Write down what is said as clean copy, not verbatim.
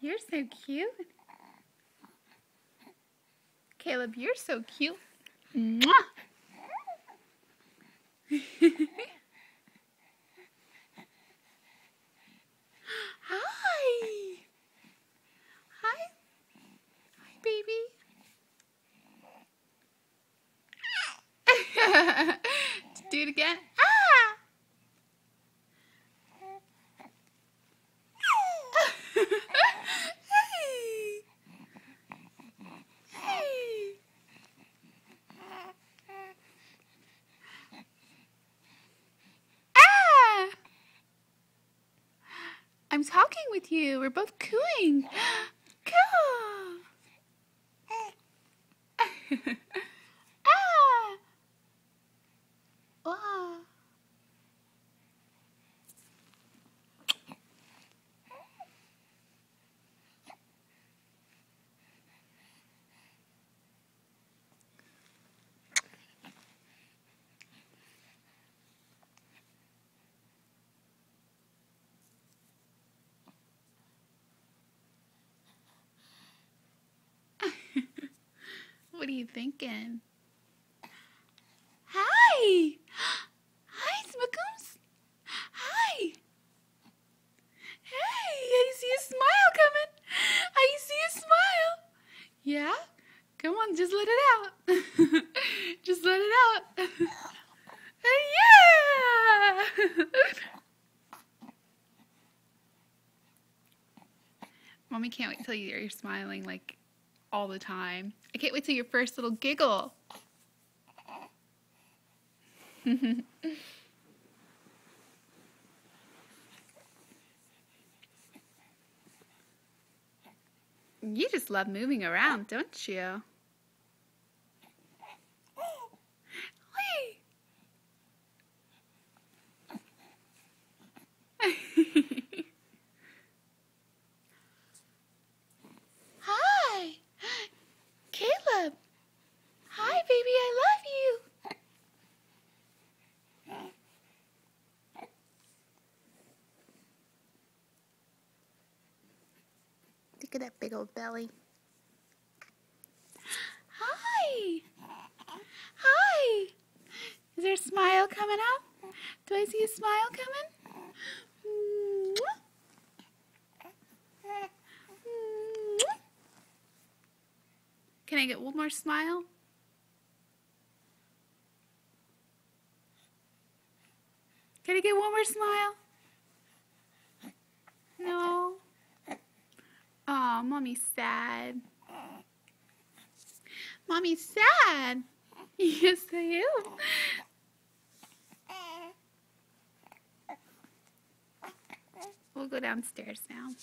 You're so cute. Caleb, you're so cute. Mwah! Hi. Hi. Hi, baby. Do it again. Ah! Hey. Hey. Ah! I'm talking with you. We're both cooing. Coo. Ah! Wow. What are you thinking? Hi! Hi, Smookums! Hi! Hey, I see a smile coming! I see a smile! Yeah? Come on, just let it out. Just let it out. Yeah! Mommy can't wait till you're smiling like all the time. I can't wait till your first little giggle. You just love moving around, don't you? Hi, Caleb. Hi, baby, I love you. Look at that big old belly. Hi. Hi. Is there a smile coming up? Do I see a smile coming? Can I get one more smile? Can I get one more smile? No. Aw, Mommy's sad. Mommy's sad. Yes, I am. We'll go downstairs now.